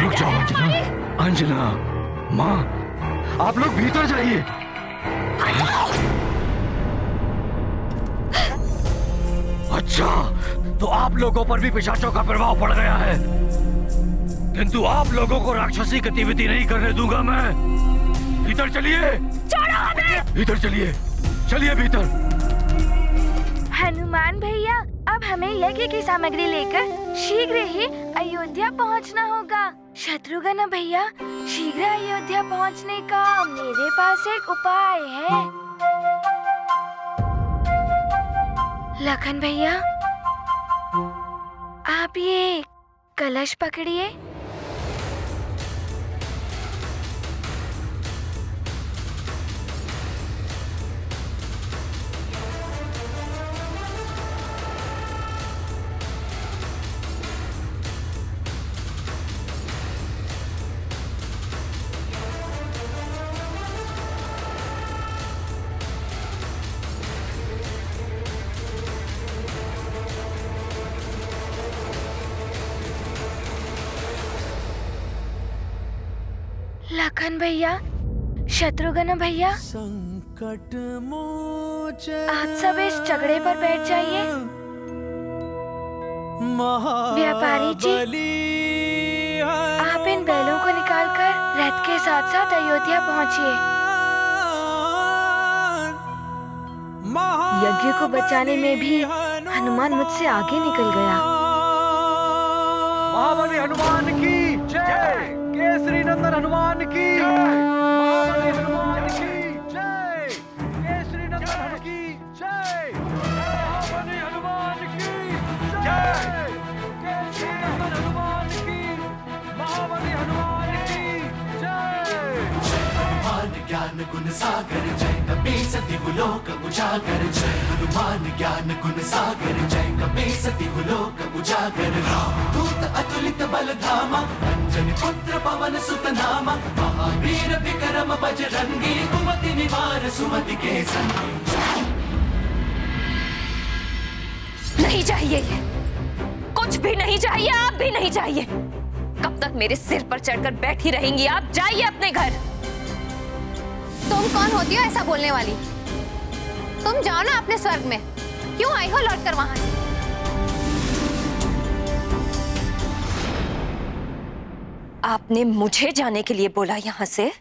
रुक जाओ अंजना। अंजना, माँ, आप लोग भीतर जाइए। अच्छा, तो आप लोगों पर भी पिशाचों का प्रभाव पड़ गया है, किंतु आप लोगों को राक्षसी गतिविधि नहीं करने दूंगा मैं। भीतर चलिए। छोड़ो हमें। भीतर चलिए, चलिए भीतर। हनुमान भैया, अब हमें यज्ञ की सामग्री लेकर शीघ्र ही अयोध्या पहुंचना होगा। शत्रुघ्न भैया, शीघ्र अयोध्या पहुंचने का मेरे पास एक उपाय है। लखन भैया, आप ये कलश पकड़िए। लखन भैया, शत्रुघ्न भैया, संकट मोचन आप सब इस चगड़े पर बैठ जाइए। व्यापारी जी, आप इन बैलों को निकालकर रथ के साथ साथ अयोध्या पहुंचिए। यज्ञ को बचाने में भी हनुमान मुझसे आगे निकल गया। महाबली हनुमान की जय। केसरी नंदन हनुमान की महाबली हनुमान की जय। केसरी नंदन की जय। महाबली हनुमान की जय। केसरी नंदन हनुमान की महाबली हनुमान की जय। हनुमान ज्ञान गुण सागर जय कपी सति लोक उजागर जय। हनुमान ज्ञान गुण सागर जय कपी सति लोक उजागर। दूत अतुलित बल धामा अंजनी पुत्र पवन सुत नामा। महावीर विक्रम बजरंगी कुमति निवार सुमति के संगी। नहीं चाहिए ये, कुछ भी नहीं चाहिए, आप भी नहीं चाहिए। कब तक मेरे सिर पर चढ़कर बैठी रहेंगी आप? जाइए अपने घर। तुम कौन होती हो ऐसा बोलने वाली? तुम जाओ ना अपने स्वर्ग में। क्यों आई हो लौट कर वहां से? आपने मुझे जाने के लिए बोला यहां से?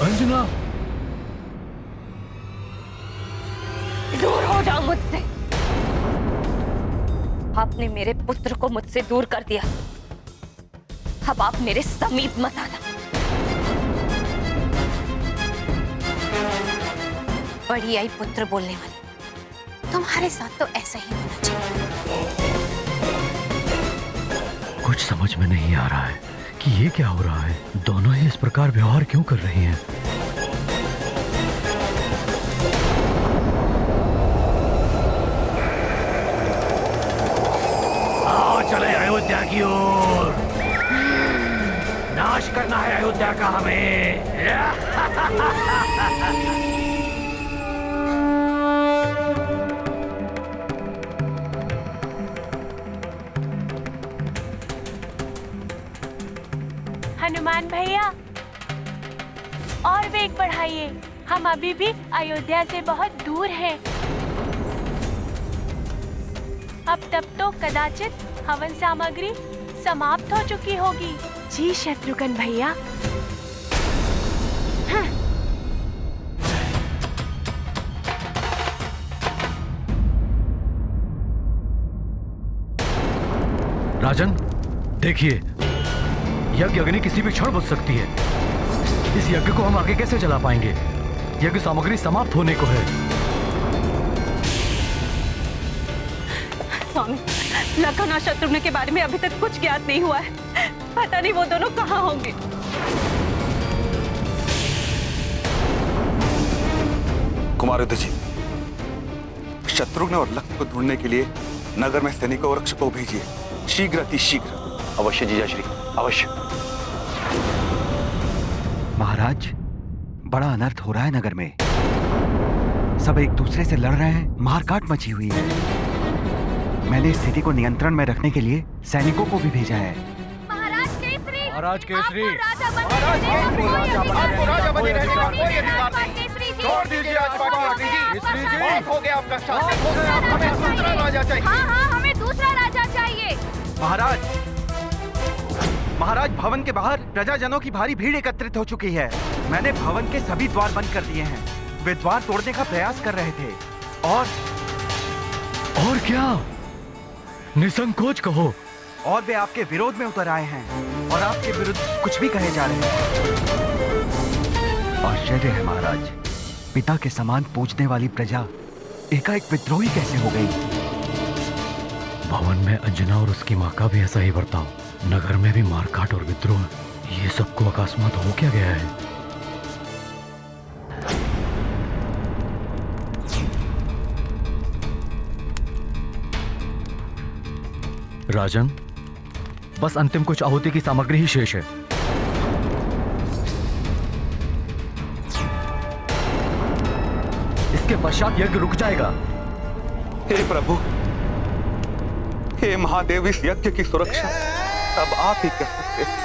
अंजना, दूर हो जाओ मुझसे। आपने मेरे पुत्र को मुझसे दूर कर दिया, अब आप मेरे समीप मत आना। बड़ी आई पुत्र बोलने वाली। तुम्हारे साथ तो ऐसा ही होना चाहिए। कुछ समझ में नहीं आ रहा है कि ये क्या हो रहा है। दोनों ही इस प्रकार व्यवहार क्यों कर रही हैं? आओ चले अयोध्या की ओर। नाश करना है अयोध्या का हमें। हनुमान भैया, और वेग बढ़ाइए, हम अभी भी अयोध्या से बहुत दूर हैं। अब तब तो कदाचित हवन सामग्री समाप्त हो चुकी होगी। जी शत्रुघ्न भैया। राजन, देखिए, यज्ञ अग्नि किसी भी क्षण बुझ सकती है। इस यज्ञ को हम आगे कैसे चला पाएंगे? यज्ञ सामग्री समाप्त होने को है। स्वामी, लखन और शत्रुघ्न के बारे में अभी तक कुछ ज्ञात नहीं हुआ है। पता नहीं वो दोनों कहाँ होंगे। कुमारयुद्ध जी, शत्रुघ्न और लखन को ढूंढने के लिए नगर में सैनिकों और रक्षकों को भेजिए, शीघ्र अति शीघ्र। अवश्य जीजाश्री, अवश्य। महाराज, बड़ा अनर्थ हो रहा है नगर में। सब एक दूसरे से लड़ रहे हैं, मारकाट मची हुई है। मैंने स्थिति को नियंत्रण में रखने के लिए सैनिकों को भी भेजा है। महाराज केसरी, महाराज केसरी, आपको राजा बने रहने का कोई अधिकार नहीं। छोड़ दीजिए आज बाकी केसरी जी। बहुत हो गया आपका शासन, हमें दूसरा राजा चाहिए। हाँ, हमें दूसरा राजा चाहिए। महाराज, भवन के बाहर प्रजाजनों की भारी भीड़ एकत्रित हो चुकी है। मैंने भवन के सभी द्वार बंद कर दिए हैं। वे द्वार तोड़ने का प्रयास कर रहे थे और क्या? निसंकोच कहो। और वे आपके विरोध में उतर आए हैं और आपके विरुद्ध कुछ भी कहे जा रहे हैं। आश्चर्य है महाराज, पिता के समान पूजने वाली प्रजा एकाएक विद्रोही कैसे हो गई? भवन में अंजना और उसकी माँ का भी ऐसा ही बर्ताव, नगर में भी मारकाट और विद्रोह, ये सबको अकस्मात हो क्या गया है? राजन, बस अंतिम कुछ आहुति की सामग्री ही शेष है। इसके पश्चात यज्ञ रुक जाएगा। हे प्रभु, हे महादेव, इस यज्ञ की सुरक्षा अब आप ही कर सकते हैं।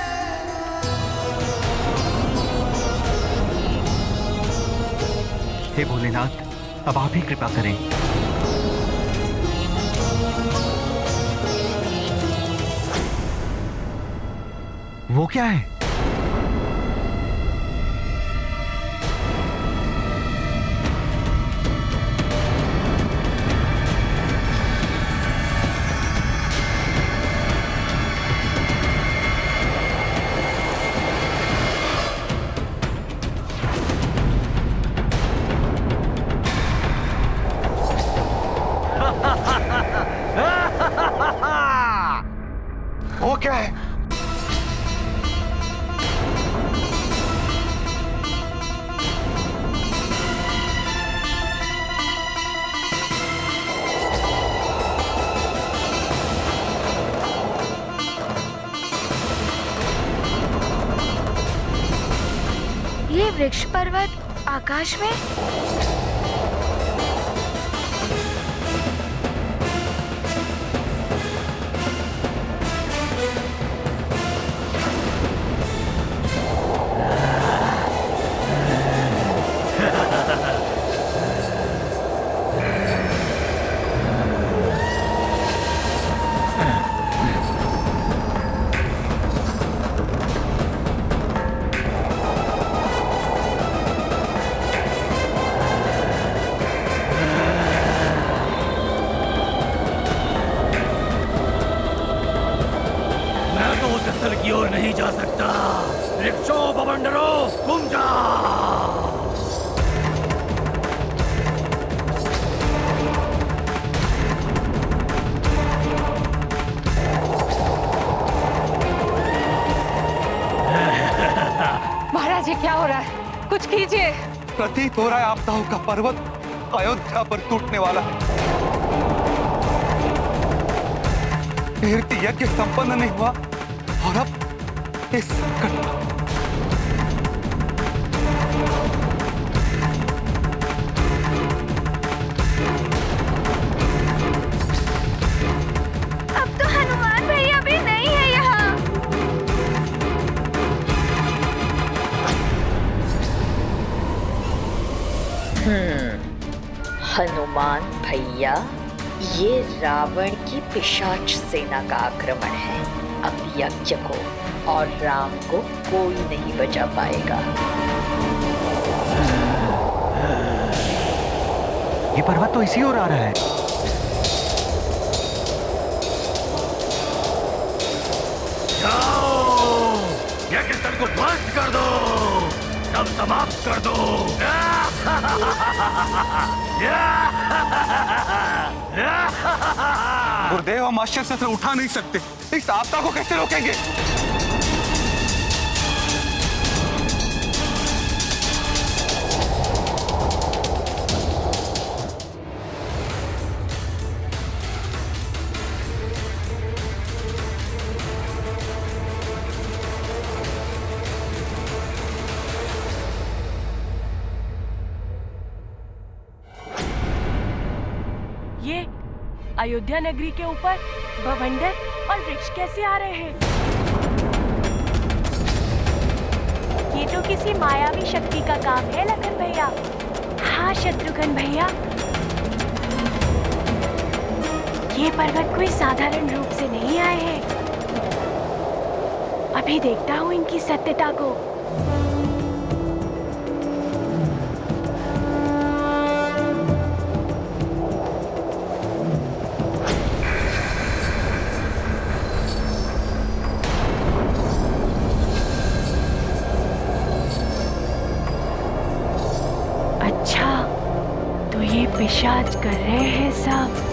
हे भोलेनाथ, अब आप ही कृपा करें। वो क्या है? वो क्या है? ये वृक्ष पर्वत आकाश में? की ओर नहीं जा सकता। वृक्षों बवंडरों, घूम जाओ। महाराज, ये क्या हो रहा है? कुछ कीजिए। प्रतीत हो रहा है आपदाओं का पर्वत अयोध्या पर टूटने वाला है। यज्ञ संपन्न नहीं हुआ और अब इस संकट। अब तो हनुमान भैया भी नहीं है यहाँ। हनुमान भैया, ये रावण की पिशाच सेना का आक्रमण है। अब यज्ञ को और राम को कोई नहीं बचा पाएगा। ये पर्वत तो इसी ओर आ रहा है। जाओ, यज्ञ स्थल को ध्वस्त कर दो, सब समाप्त कर दो। गुरुदेव, हम आश्चर्य शस्त्र उठा नहीं सकते, इस आपदा को कैसे रोकेंगे? अयोध्या नगरी के ऊपर बवंडर और वृक्ष कैसे आ रहे हैं? ये तो किसी मायावी शक्ति का काम है लखन भैया। हाँ शत्रुघ्न भैया, ये पर्वत कोई साधारण रूप से नहीं आए हैं। अभी देखता हूँ इनकी सत्यता को। अच्छा, तो ये पिशाच कर रहे हैं सब।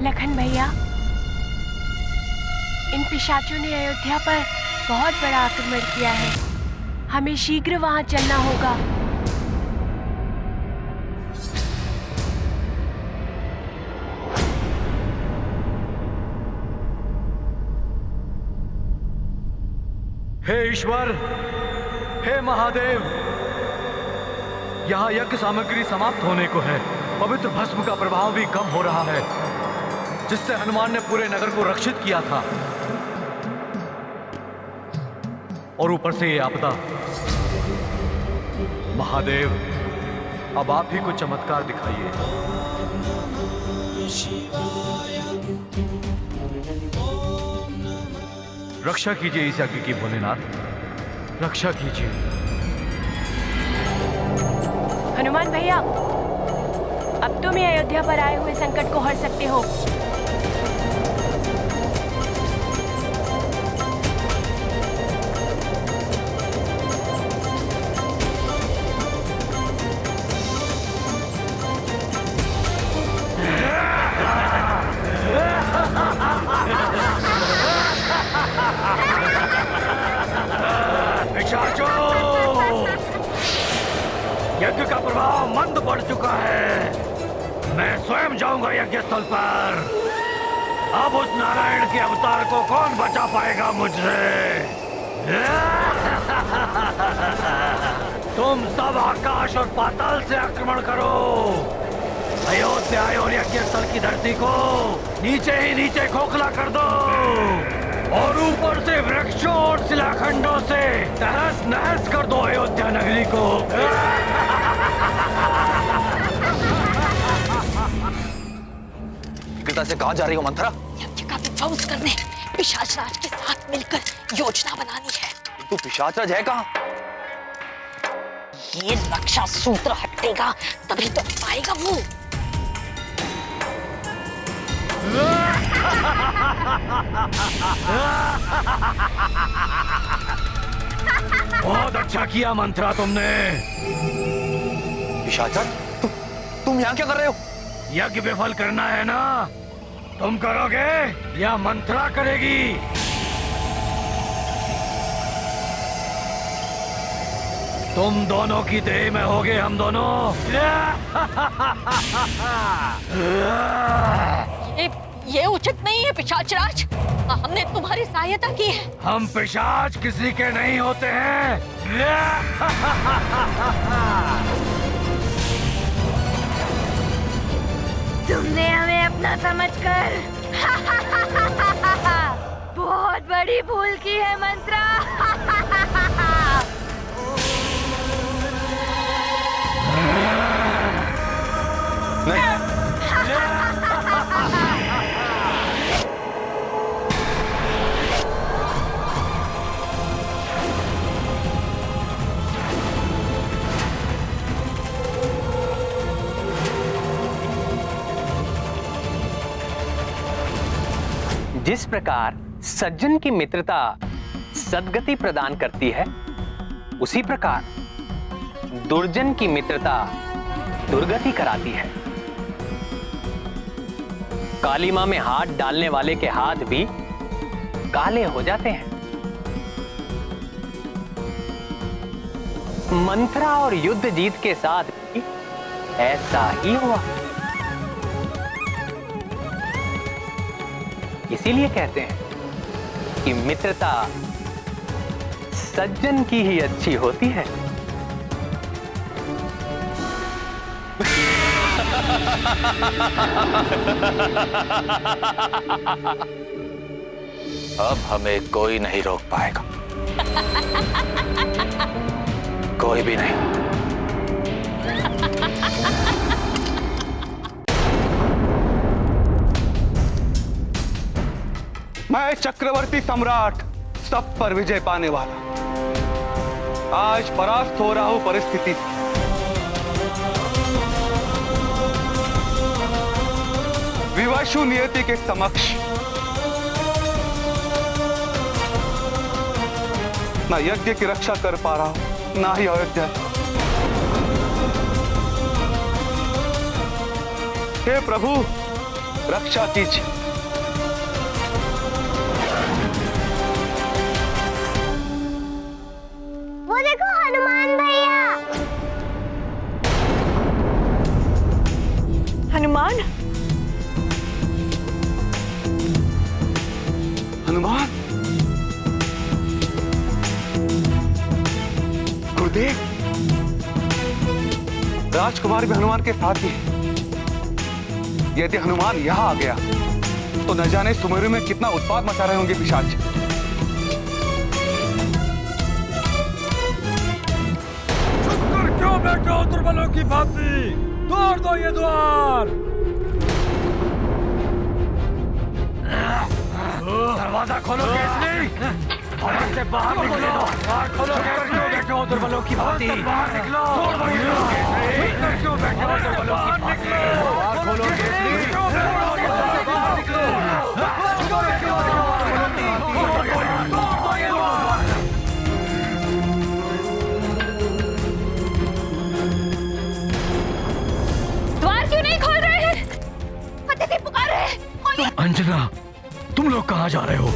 लखन भैया, इन पिशाचों ने अयोध्या पर बहुत बड़ा आक्रमण किया है। हमें शीघ्र वहां चलना होगा। हे ईश्वर, हे महादेव, यहाँ यज्ञ सामग्री समाप्त होने को है। पवित्र भस्म का प्रभाव भी कम हो रहा है, जिससे हनुमान ने पूरे नगर को रक्षित किया था। और ऊपर से ये आपदा। महादेव, अब आप ही को चमत्कार दिखाइए। रक्षा कीजिए इस यज्ञ की भोलेनाथ, रक्षा कीजिए। हनुमान भैया, अब तुम ही अयोध्या पर आए हुए संकट को हर सकते हो। यज्ञ का प्रभाव मंद पड़ चुका है। मैं स्वयं जाऊंगा यज्ञ स्थल पर। अब उस नारायण के अवतार को कौन बचा पाएगा मुझसे? तुम सब आकाश और पाताल से आक्रमण करो। अयोध्या और यज्ञ स्थल की धरती को नीचे ही नीचे खोखला कर दो, और ऊपर से वृक्षों और शिलाखंडों से तहस नहस कर दो अयोध्या नगरी को। शीघ्रता से कहाँ जा रही हो मंथरा? यज्ञ का विध्वंस करने पिशाच राज के साथ मिलकर योजना बनानी है। तू पिशाच राज है कहाँ? ये रक्षा सूत्र हटेगा तभी तो आएगा वो। बहुत अच्छा किया मंत्रा तुमने। पिशाच राज, तुम यहाँ क्या कर रहे हो? यज्ञ विफल करना है ना? तुम करोगे या मंत्रा करेगी? तुम दोनों की देह में होगे हम दोनों। ये उचित नहीं है पिशाच राज, हमने तुम्हारी सहायता की है। हम पिशाच किसी के नहीं होते हैं। तुमने हमें अपना समझकर बहुत बड़ी भूल की है मंत्रा। जिस प्रकार सज्जन की मित्रता सद्गति प्रदान करती है, उसी प्रकार दुर्जन की मित्रता दुर्गति कराती है। काली मां में हाथ डालने वाले के हाथ भी काले हो जाते हैं। मंत्रा और युद्ध जीत के साथ भी ऐसा ही हुआ। इसीलिए कहते हैं कि मित्रता सज्जन की ही अच्छी होती है। अब हमें कोई नहीं रोक पाएगा, कोई भी नहीं। मैं चक्रवर्ती सम्राट, सब पर विजय पाने वाला, आज परास्त हो रहा हूं परिस्थिति से। विवशु नियति के समक्ष ना यज्ञ की रक्षा कर पा रहा हूं, ना ही अयोध्या। हे प्रभु, रक्षा कीजिए। वो देखो हनुमान भैया। हनुमान, हनुमान, गुरुदेव, राजकुमार भी हनुमान के साथ ही है। यदि हनुमान यहां आ गया तो न जाने सुमेरु में कितना उत्पात मचा रहे होंगे पिशाच। चुप कर क्यों बैठे हो दुर्बलों की भांति? तोड़ दो ये द्वार। दरवाजा खोलो केसरी, भवन से बाहर निकलो। द्वार खोलो, क्यों बैठे हो दुर्बलों की भांति? बाहर निकलो। तोड़ दो ये द्वार केसरी, क्यों बैठे हो दुर्बलों की भांति? द्वार खोलो केसरी, क्यों बैठे हो दुर्बलों की भांति? क्यों बैठे हो दुर्बलों की भांति? तोड़ दो ये द्वार। द्वार क्यों नहीं खोल रहे हैं? अतिथि पुकार रहे हैं। खोलिए। अंजना, तुम लोग कहाँ जा रहे हो?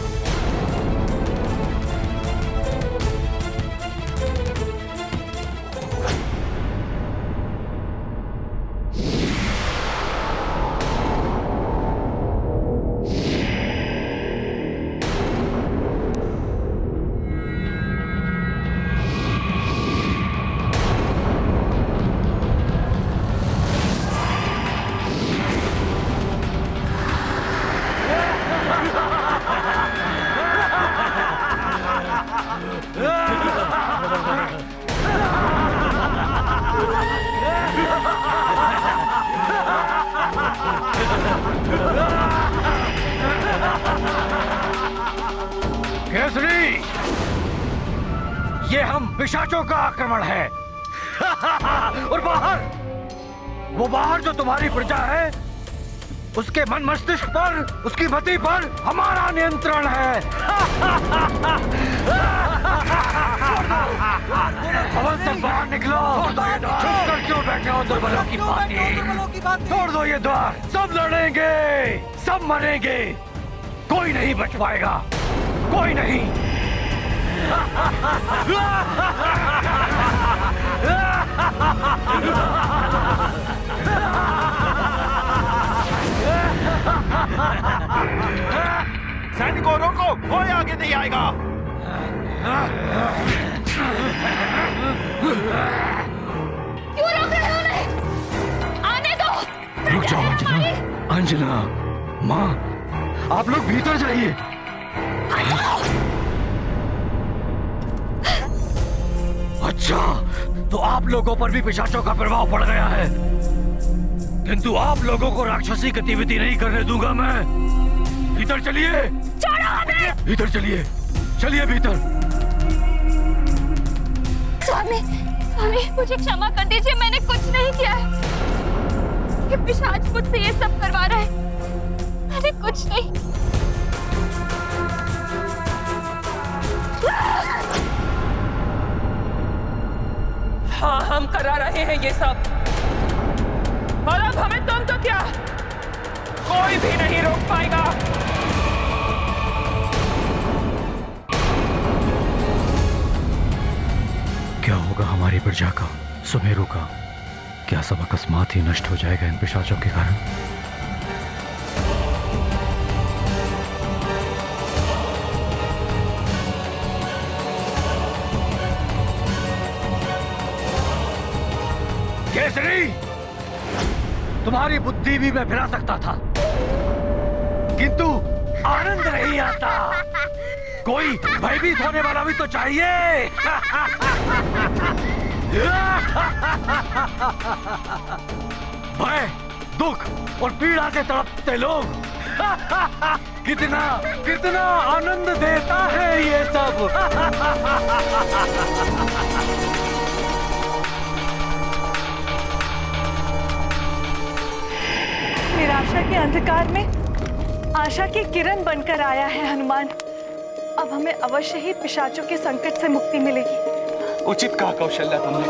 केसरी, ये हम पिशाचों का आक्रमण है। और वो बाहर जो तुम्हारी प्रजा है, उसके मन मस्तिष्क पर, उसकी मति पर हमारा नियंत्रण है। भवन से बाहर निकलो। चुप कर क्यों बैठे हो दुर्बलों की भांति? तोड़ दो ये द्वार। सब लड़ेंगे, सब मरेंगे, कोई नहीं बच पाएगा, कोई नहीं। सैनिकों रोको, कोई आगे नहीं आएगा। क्यों रोक रहे हो उन्हें? आने दो। रुक जाओ अंजना, अंजना, माँ, आप लोग भीतर जाइए। अच्छा, तो आप लोगों पर भी पिशाचों का प्रभाव पड़ गया है, किंतु आप लोगों को राक्षसी गतिविधि नहीं करने दूंगा मैं। भीतर चलिए। छोड़ो हमें। भीतर चलिए, चलिए भीतर। स्वामी, स्वामी, मुझे क्षमा कर दीजिए, मैंने कुछ नहीं किया है। ये पिशाच मुझसे ये सब करवा रहा है, मैंने कुछ नहीं। हाँ, हम करा रहे हैं ये सब, और अब हमें तुम तो क्या, कोई भी नहीं रोक पाएगा। क्या होगा हमारी प्रजा का, सुमेरु का? क्या सब अकस्मात ही नष्ट हो जाएगा इन पिशाचों के कारण? रजनी, तुम्हारी बुद्धि भी मैं फिरा सकता था, किंतु आनंद नहीं आता। कोई भयभीत होने वाला भी तो चाहिए। भय, दुख और पीड़ा से तड़पते लोग कितना कितना आनंद देता है ये सब। निराशा के अंधकार में आशा की किरण बनकर आया है हनुमान। अब हमें अवश्य ही पिशाचों के संकट से मुक्ति मिलेगी। उचित कहा कौशल्या तुमने।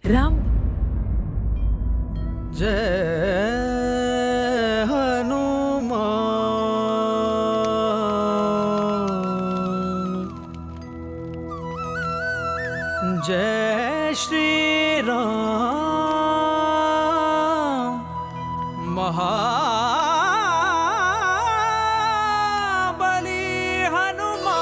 राम जय हनुमान जय श्री राम महाबली हनुमान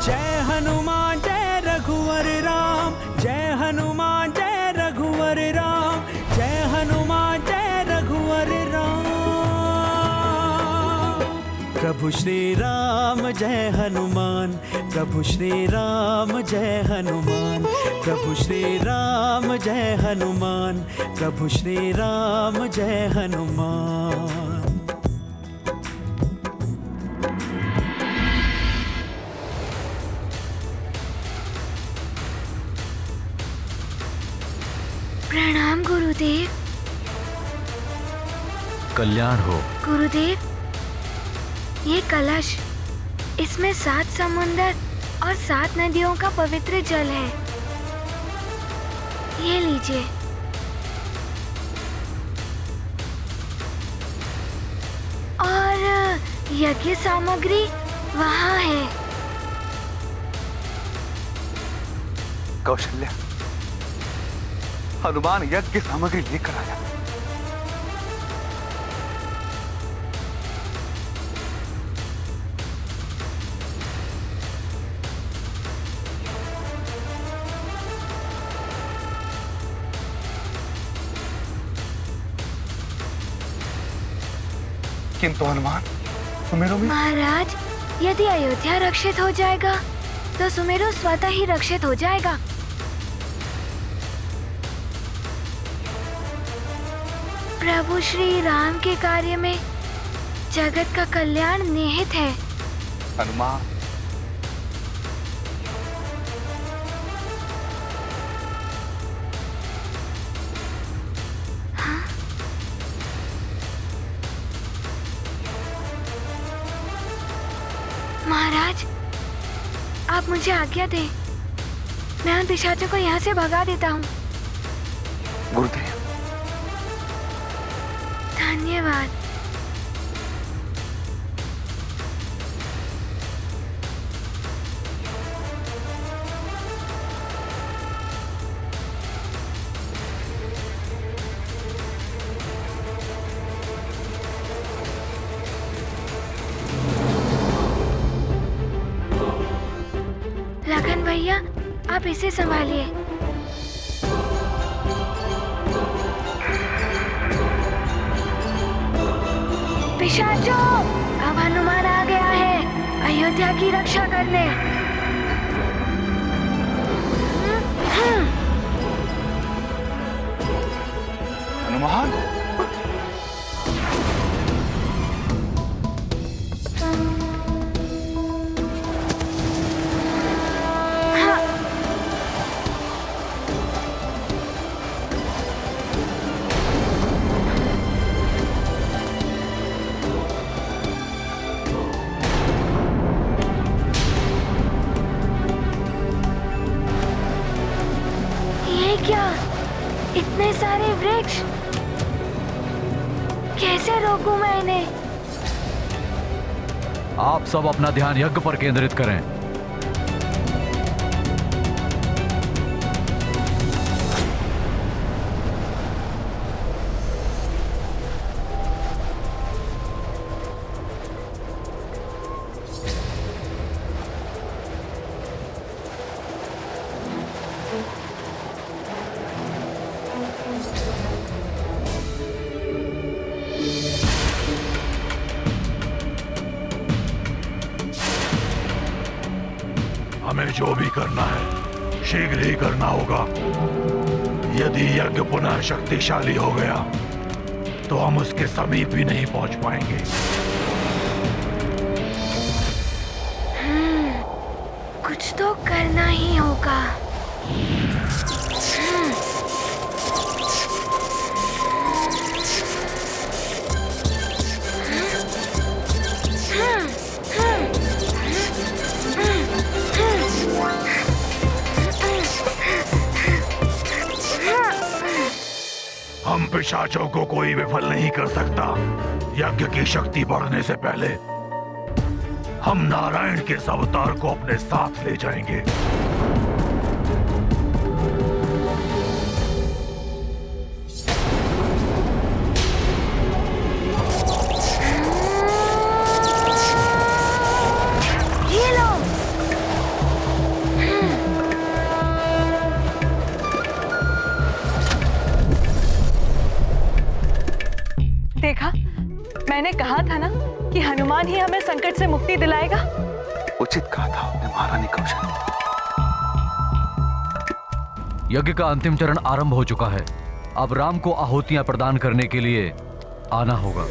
जय हनुमान जय रघुवर राम जय हनुमान जय रघुवर राम जय हनुमान जय रघुवर राम प्रभु श्री राम जय हनुमान प्रभु श्री राम जय हनुमान प्रभु श्री राम जय हनुमान प्रभु श्री राम जय हनुमान। प्रणाम गुरुदेव। कल्याण हो। गुरुदेव, ये कलश, इसमें 7 समुंदर और 7 नदियों का पवित्र जल है। ये लीजिए। और यज्ञ सामग्री वहाँ है। कौशल्या, हनुमान यज्ञ की सामग्री लेकर आया। किंतु हनुमान, सुमेरु में महाराज, यदि अयोध्या रक्षित हो जाएगा तो सुमेरु स्वतः ही रक्षित हो जाएगा। प्रभु श्री राम के कार्य में जगत का कल्याण निहित है। हनुमान, महाराज, आप मुझे आज्ञा दें, मैं उन पिशाचों को यहाँ से भगा देता हूँ। गुरुदेव, धन्यवाद। भैया आप इसे संभालिए। पिशाचों, अब हनुमान आ गया है अयोध्या की रक्षा करने। हनुमान, क्या इतने सारे वृक्ष, कैसे रोकूं मैं इन्हें? आप सब अपना ध्यान यज्ञ पर केंद्रित करें। हमें जो भी करना है शीघ्र ही करना होगा। यदि यज्ञ पुनः शक्तिशाली हो गया तो हम उसके समीप भी नहीं पहुंच पाएंगे। कुछ तो करना ही होगा। हम पिशाचों को कोई विफल नहीं कर सकता। यज्ञ की शक्ति बढ़ने से पहले हम नारायण के इस अवतार को अपने साथ ले जाएंगे। देखा, मैंने कहा था ना कि हनुमान ही हमें संकट से मुक्ति दिलाएगा। उचित कहा था आपने महारानी कौशल। यज्ञ का अंतिम चरण आरंभ हो चुका है। अब राम को आहुतियां प्रदान करने के लिए आना होगा।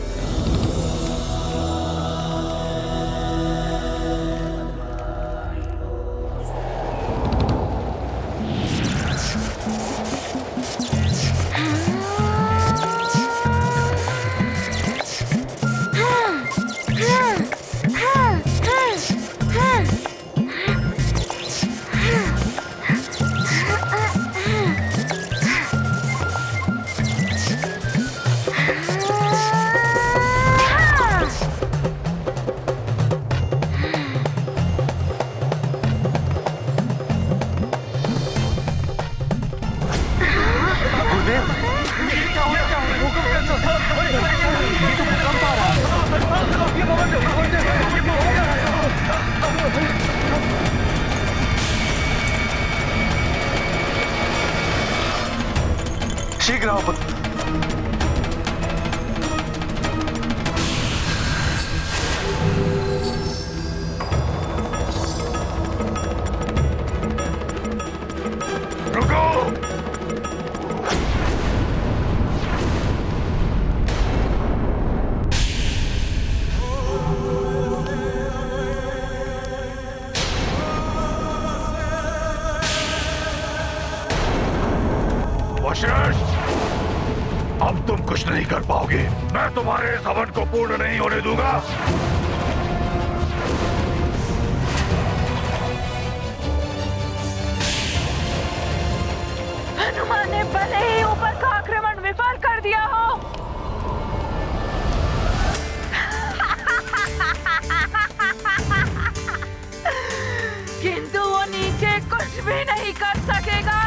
शीघ्र आओ पुत्र। रुको! वशिष्ठ, अब तुम कुछ नहीं कर पाओगे। मैं तुम्हारे इस हवन को पूर्ण नहीं होने दूंगा। हनुमान ने भले ही ऊपर का आक्रमण विफल कर दिया हो, किंतु वो नीचे कुछ भी नहीं कर सकेगा।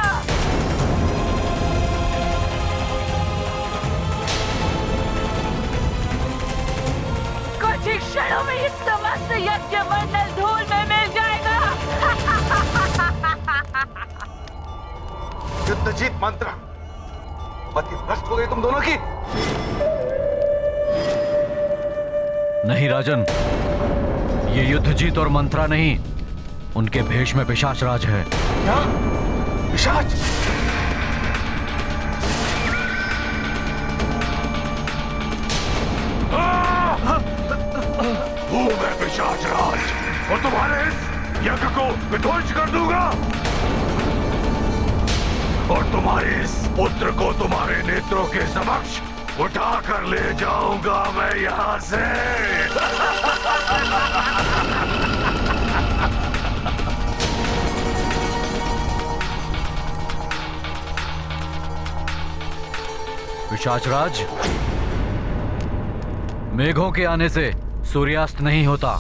कुछ ही क्षणों में ये समस्त यज्ञ मंडल धूल में मिल जाएगा। युद्ध जीत मंत्र मति भ्रष्ट हो गई तुम दोनों की। नहीं राजन, ये युद्ध जीत और मंत्रा नहीं, उनके भेष में पिशाच राज है। क्या? पिशाच? हूँ मैं पिशाच राज और तुम्हारे इस यज्ञ को विध्वंस कर दूंगा और तुम्हारे इस पुत्र को तुम्हारे नेत्रों के समक्ष उठा कर ले जाऊंगा मैं यहाँ से। पिशाच राज, मेघों के आने से सूर्यास्त नहीं होता।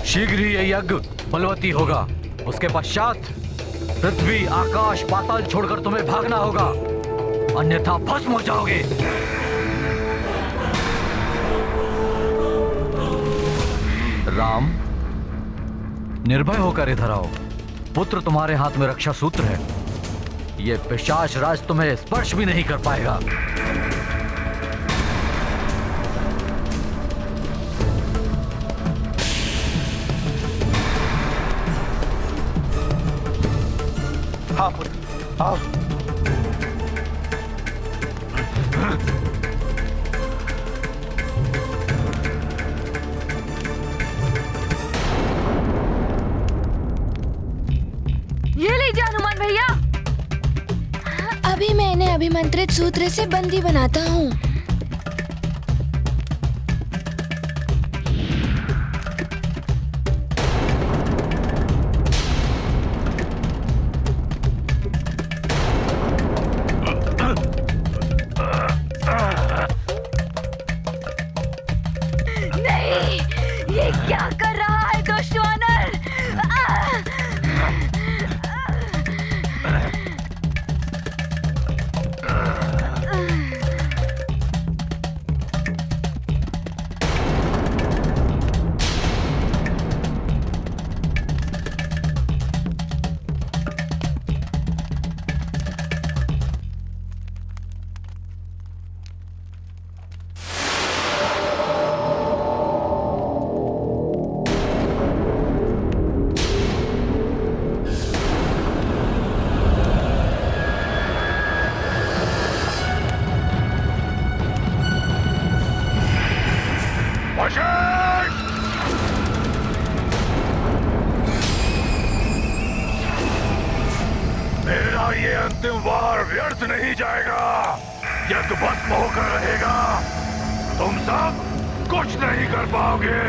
शीघ्र ही यह यज्ञ बलवती होगा। उसके पश्चात पृथ्वी, आकाश, पाताल छोड़कर तुम्हें भागना होगा, अन्यथा भस्म हो जाओगे। राम, निर्भय होकर इधर आओ। पुत्र तुम्हारे हाथ में रक्षा सूत्र है। यह पिशाच राज तुम्हें स्पर्श भी नहीं कर पाएगा। हाँ पुत्र, आओ। ये लीजिए हनुमान भैया। अभी मैं इन्हें अभिमंत्रित सूत्र से बंदी बनाता हूँ। नहीं, ये क्या कर रहा है दुष्ट वानर? मेरा ये अंतिम वार व्यर्थ नहीं जाएगा। यज्ञ भस्म होकर रहेगा। तुम सब कुछ नहीं कर पाओगे।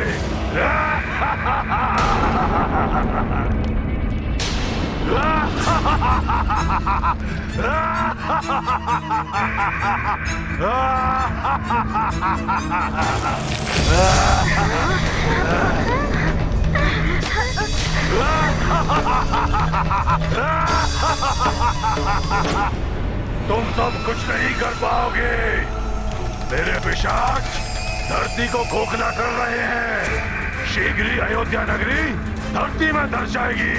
तुम सब कुछ नहीं कर पाओगे। मेरे पिशाच धरती को खोखला कर रहे हैं। शीघ्र ही अयोध्या नगरी धरती में धस जाएगी।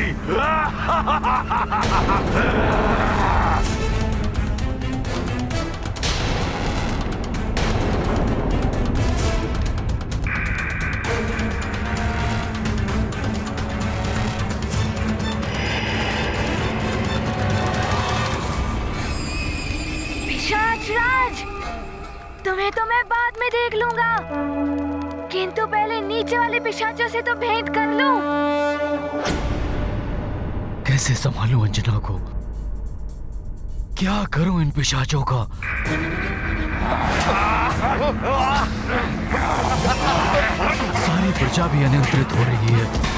पिशाच राज, तुम्हें तो मैं बाद में देख लूंगा, किंतु पहले नीचे वाले पिशाचों से तो भेंट कर लूं। कैसे संभालूं अंजना को? क्या करूं इन पिशाचों का? सारी प्रजा भी अनियंत्रित हो रही है।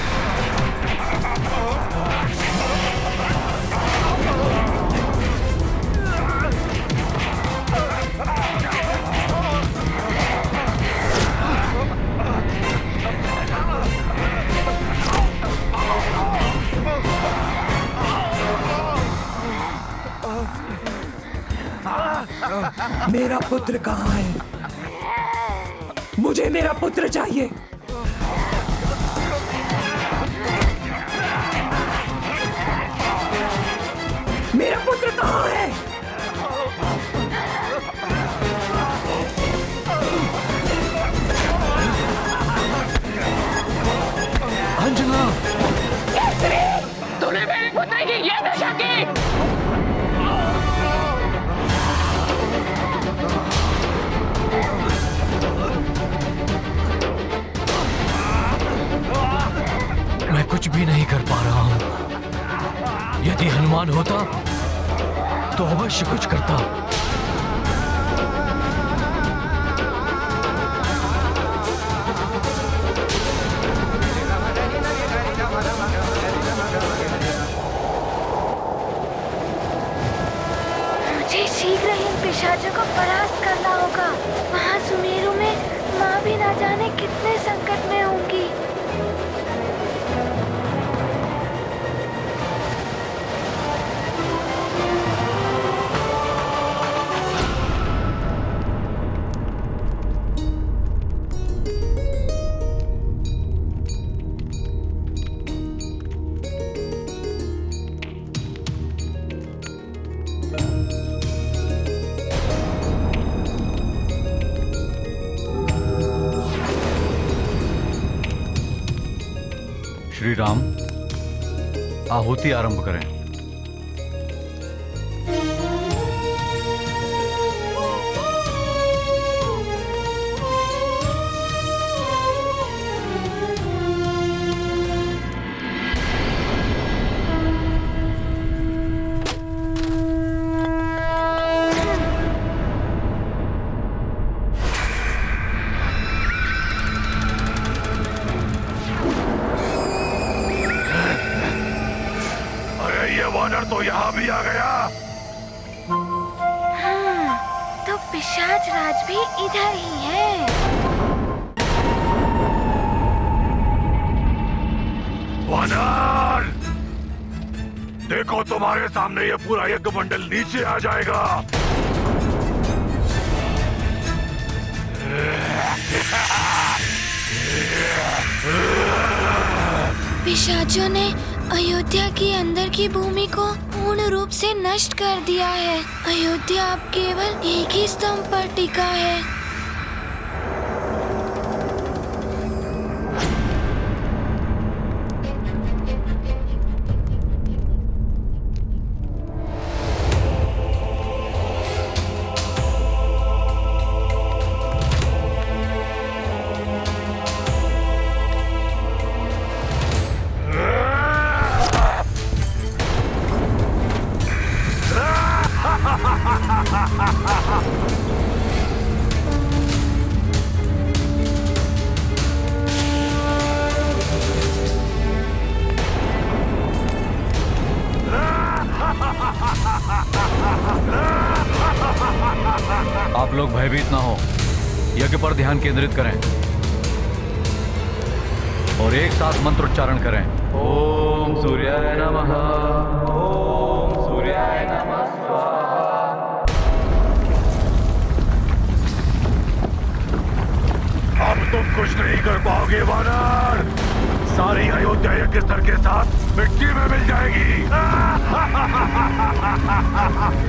मेरा पुत्र कहाँ है? मुझे मेरा पुत्र चाहिए। मेरा पुत्र कहाँ है? ये दिशा की। मैं कुछ भी नहीं कर पा रहा हूं। यदि हनुमान होता तो अवश्य कुछ करता। मुझे शीघ्र ही इन पिशाचों को परास्त करना होगा। वहाँ सुमेरु में माँ भी ना जाने कितने संकट में होंगी। श्री राम, आहुति आरंभ करें। तो यहाँ भी आ गया। हाँ, तो पिशाच राज भी इधर ही है। वानर, देखो तुम्हारे सामने ये पूरा यज्ञ मंडल नीचे आ जाएगा। पिशाचों ने अयोध्या की अंदर की भूमि को पूर्ण रूप से नष्ट कर दिया है। अयोध्या अब केवल एक ही स्तंभ पर टिका है। आप लोग भयभीत ना हो, यज्ञ पर ध्यान केंद्रित करें और एक साथ मंत्रोच्चारण करें। ओम सूर्याय नमः, ओम सूर्याय नमः स्वाहा। अब तुम कुछ नहीं कर पाओगे वानर। सारी अयोध्या यज्ञ स्तर के साथ मिट्टी में मिल जाएगी।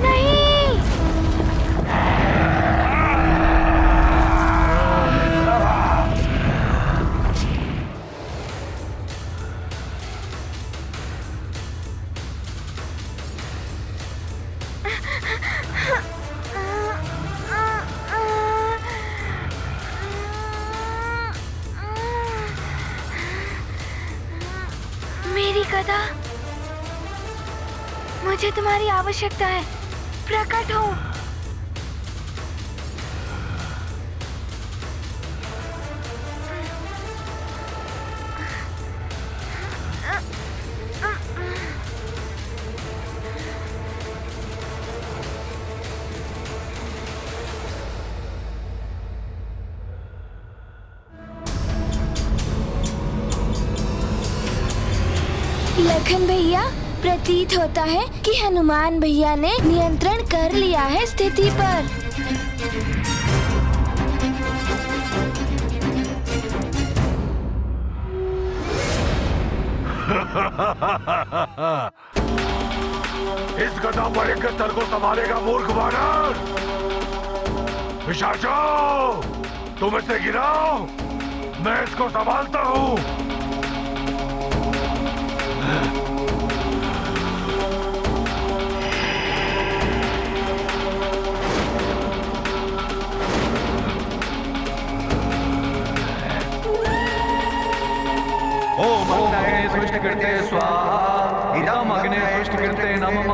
नहीं। मेरी गदा, मुझे तुम्हारी आवश्यकता है। प्रकट हो। लखन भैया, प्रतीत होता है कि हनुमान भैया ने नियंत्रण कर लिया है स्थिति पर। इस गदा पर एक स्थल को संभालेगा मूर्ख वानर। पिशाचों, तुम इसे गिराओ, मैं इसको संभालता हूँ। कृते स्वाहा इदम अग्ने सृष्टिकृते नमः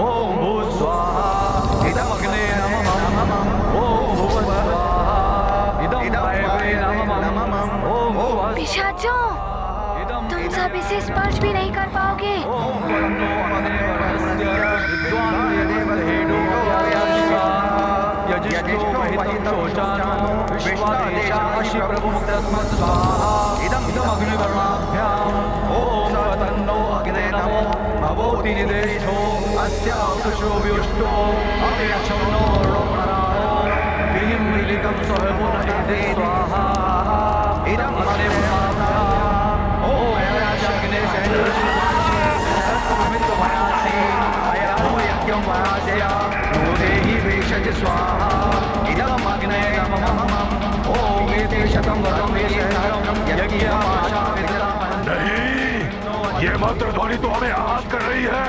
ओम भूः स्वाहा इदम अग्ने नमः ओम भुवः स्वाहा इदम वायवे नमः ओम भुवः पिशाचों, तुम सब इसे स्पर्श भी नहीं कर पाओगे। नहीं, ये मंत्र ध्वनि तो हमें आहत कर रही है।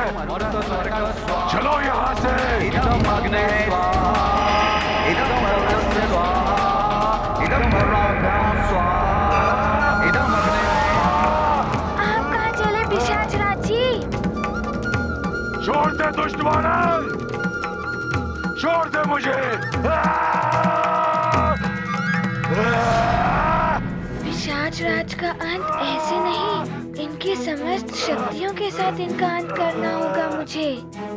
चलो यहाँ से। आप कहाँ चले पिशाच राजी? छोड़ दे दुष्ट वानर, छोड़ दे मुझे। पिशाच राज का अंत ऐसे नहीं, इनकी समस्त शक्तियों के साथ इनका अंत करना होगा मुझे।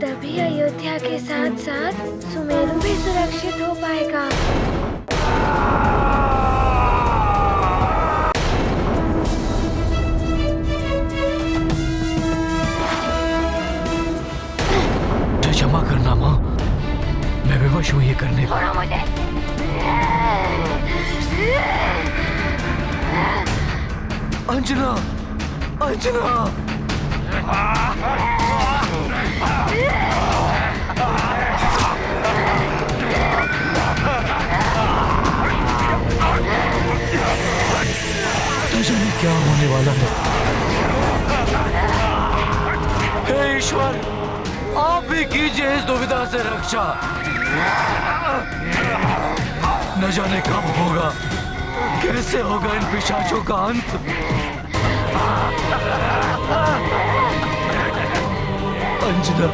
तभी अयोध्या के साथ साथ सुमेरु भी सुरक्षित हो पाएगा। क्षमा करना माँ, मैं बेहोश हूँ ये करने को। अंजना, अंजना। तुझे क्या होने वाला है? हे ईश्वर, आप भी कीजिए इस दुविधा से रक्षा। न जाने कब होगा, कैसे होगा इन पिशाचों का अंत। अंजना,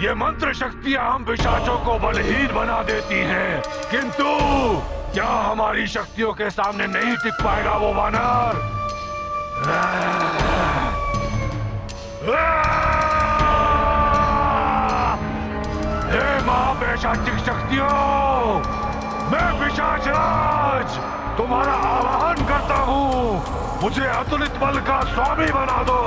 ये मंत्र शक्तियां हम पिशाचों को बलहीन बना देती हैं, किंतु क्या हमारी शक्तियों के सामने नहीं टिक पाएगा वो वानर? हे महापिशाचिक शक्तियों, मैं पिशाचराज तुम्हारा आवाहन करता हूँ, मुझे अतुलित बल का स्वामी बना दो।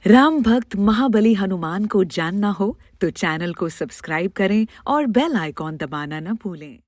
राम भक्त महाबली हनुमान को जानना हो तो चैनल को सब्सक्राइब करें और बेल आइकॉन दबाना न भूलें।